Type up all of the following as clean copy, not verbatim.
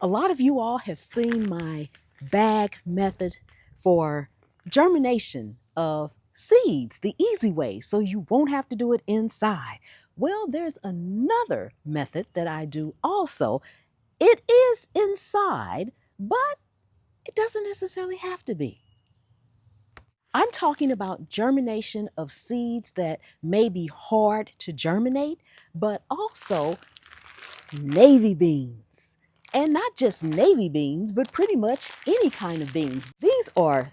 A lot of you all have seen my bag method for germination of seeds, the easy way, so you won't have to do it inside. Well, there's another method that I do also. It is inside, but it doesn't necessarily have to be. I'm talking about germination of seeds that may be hard to germinate, but also navy beans. And not just navy beans, but pretty much any kind of beans. These are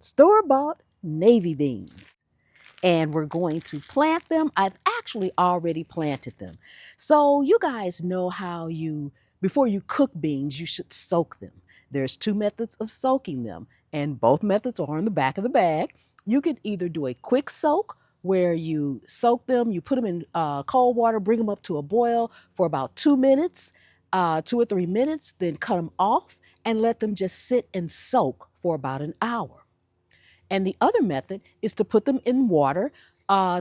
store-bought navy beans. And we're going to plant them. I've actually already planted them. So you guys know how before you cook beans, you should soak them. There's two methods of soaking them, and both methods are on the back of the bag. You could either do a quick soak where you soak them, you put them in cold water, bring them up to a boil for about 2 minutes, 2 or 3 minutes, then cut them off and let them just sit and soak for about an hour. And the other method is to put them in water.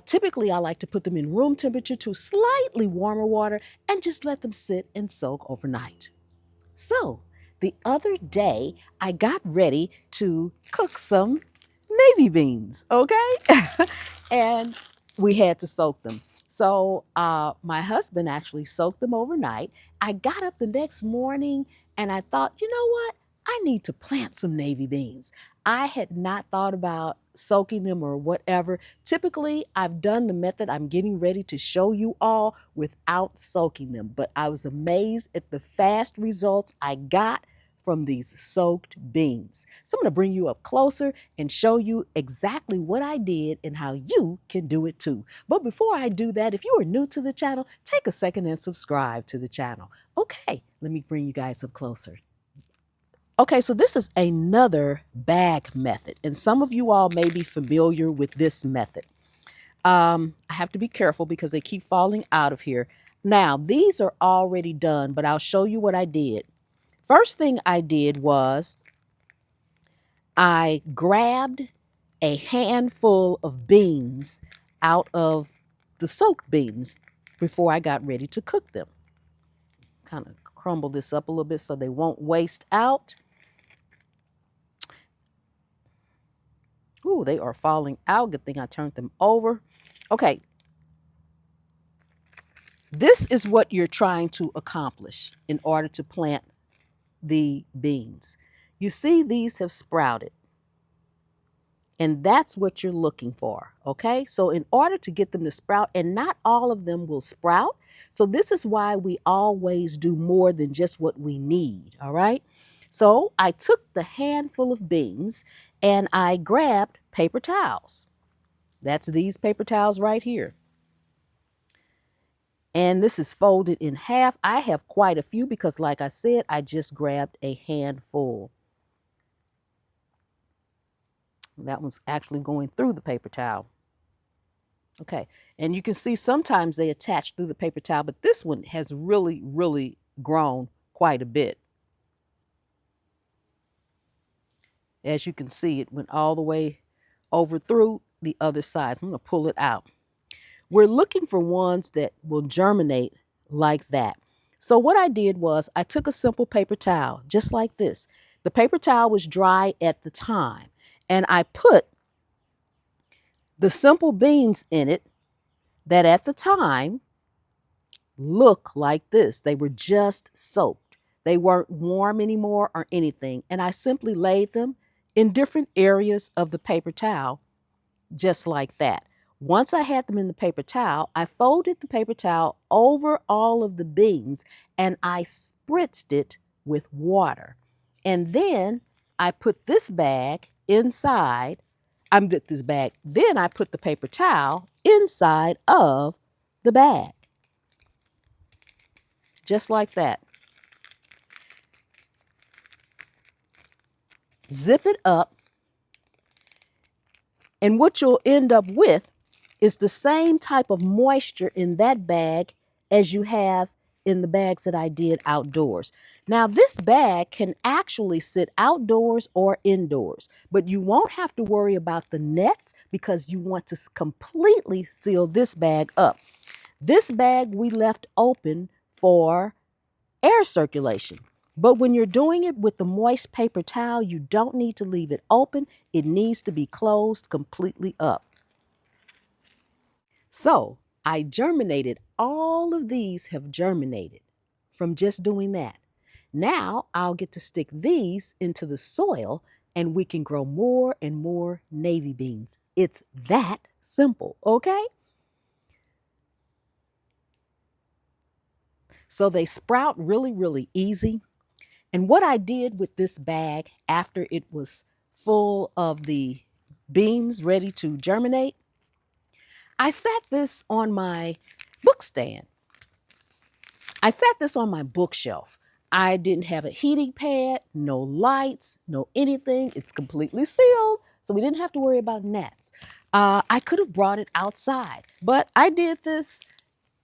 Typically, I like to put them in room temperature to slightly warmer water and just let them sit and soak overnight. So, the other day, I got ready to cook some navy beans, okay? And we had to soak them. So, my husband actually soaked them overnight. I got up the next morning and I thought, you know what? I need to plant some navy beans. I had not thought about soaking them or whatever. Typically, I've done the method I'm getting ready to show you all without soaking them, but I was amazed at the fast results I got from these soaked beans. So I'm going to bring you up closer and show you exactly what I did and how you can do it too. But before I do that, if you are new to the channel, take a second and subscribe to the channel. Okay, let me bring you guys up closer. Okay, so this is another bag method, and some of you all may be familiar with this method. I have to be careful because they keep falling out of here. Now, these are already done, but I'll show you what I did. First thing I did was I grabbed a handful of beans out of the soaked beans before I got ready to cook them. Kind of crumble this up a little bit so they won't waste out. Ooh, they are falling out. Good thing I turned them over. Okay. This is what you're trying to accomplish in order to plant the beans. You see these have sprouted. And that's what you're looking for, okay? So in order to get them to sprout, and not all of them will sprout, so this is why we always do more than just what we need, all right? So I took the handful of beans and I grabbed paper towels. That's these paper towels right here. And this is folded in half. I have quite a few because, like I said, I just grabbed a handful. That one's actually going through the paper towel. Okay, and you can see sometimes they attach through the paper towel, but this one has really, really grown quite a bit. As you can see, it went all the way over through the other side. So I'm going to pull it out. We're looking for ones that will germinate like that. So what I did was I took a simple paper towel, just like this. The paper towel was dry at the time, and I put the simple beans in it that at the time look like this. They were just soaked. They weren't warm anymore or anything. And I simply laid them in different areas of the paper towel, just like that. Once I had them in the paper towel, I folded the paper towel over all of the beans and I spritzed it with water. And then I put this bag inside. Then I put the paper towel inside of the bag. Just like that. Zip it up. And what you'll end up with is the same type of moisture in that bag as you have in the bags that I did outdoors. Now, this bag can actually sit outdoors or indoors, but you won't have to worry about the nets because you want to completely seal this bag up. This bag we left open for air circulation. But when you're doing it with the moist paper towel, you don't need to leave it open. It needs to be closed completely up. So I germinated. All of these have germinated from just doing that. Now I'll get to stick these into the soil and we can grow more and more navy beans. It's that simple, okay? So they sprout really, really easy. And what I did with this bag after it was full of the beans ready to germinate, I sat this on my book stand. I sat this on my bookshelf. I didn't have a heating pad, no lights, no anything. It's completely sealed, so we didn't have to worry about gnats. I could have brought it outside, but I did this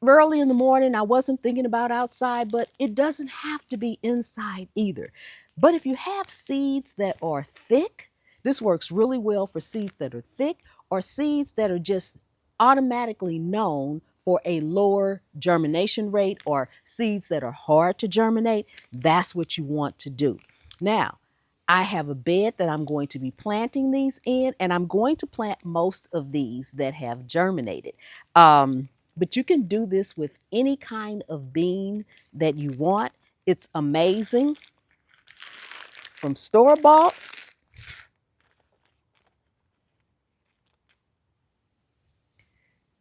early in the morning. I wasn't thinking about outside, but it doesn't have to be inside either. But if you have seeds that are thick, this works really well for seeds that are thick or seeds that are just automatically known for a lower germination rate or seeds that are hard to germinate. That's what you want to do. Now, I have a bed that I'm going to be planting these in, and I'm going to plant most of these that have germinated. But you can do this with any kind of bean that you want. It's amazing. From store-bought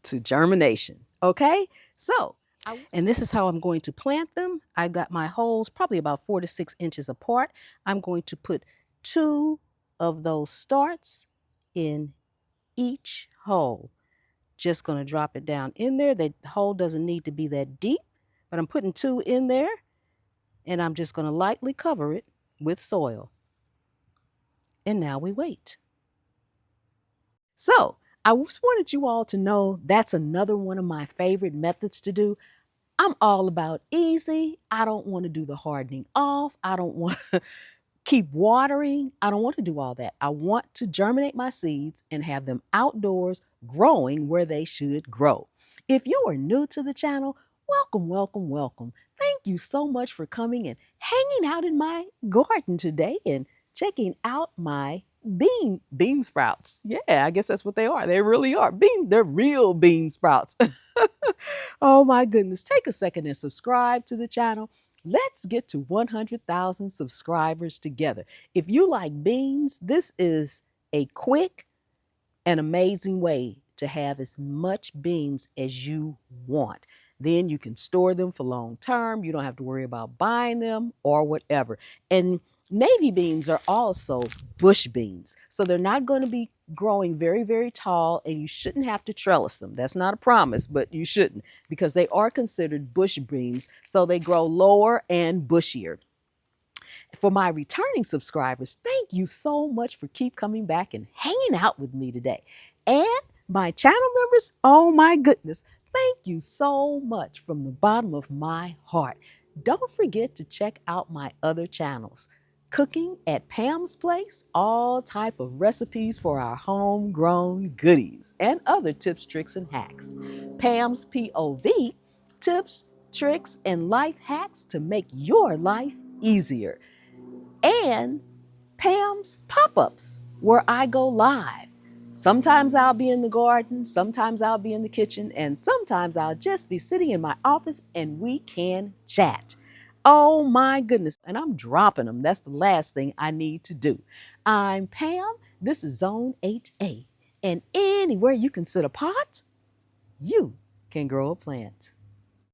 to germination. Okay? So, and this is how I'm going to plant them. I've got my holes probably about 4 to 6 inches apart. I'm going to put 2 of those starts in each hole. Just going to drop it down in there. The hole doesn't need to be that deep, but I'm putting 2 in there, and I'm just going to lightly cover it with soil. And now we wait. So I just wanted you all to know that's another one of my favorite methods to do. I'm all about easy. I don't want to do the hardening off. I don't want to keep watering. I don't want to do all that. I want to germinate my seeds and have them outdoors growing where they should grow. If you are new to the channel, welcome, welcome, welcome. Thank you so much for coming and hanging out in my garden today and checking out my bean sprouts. Yeah, I guess that's what they are. They really are. They're real bean sprouts. Oh my goodness. Take a second and subscribe to the channel. Let's get to 100,000 subscribers together. If you like beans, this is a quick and amazing way to have as much beans as you want. Then you can store them for long term. You don't have to worry about buying them or whatever. And navy beans are also bush beans. So they're not going to be growing very, very tall, and you shouldn't have to trellis them. That's not a promise, but you shouldn't, because they are considered bush beans. So they grow lower and bushier. For my returning subscribers, thank you so much for keep coming back and hanging out with me today. And my channel members, oh my goodness, thank you so much from the bottom of my heart. Don't forget to check out my other channels. Cooking at Pam's Place, all type of recipes for our homegrown goodies and other tips, tricks, and hacks. Pam's POV, tips, tricks, and life hacks to make your life easier. And Pam's pop-ups, where I go live. Sometimes I'll be in the garden, sometimes I'll be in the kitchen, and sometimes I'll just be sitting in my office and we can chat. Oh my goodness, and I'm dropping them. That's the last thing I need to do. I'm Pam, this is Zone 8A, and anywhere you can sit a pot, you can grow a plant.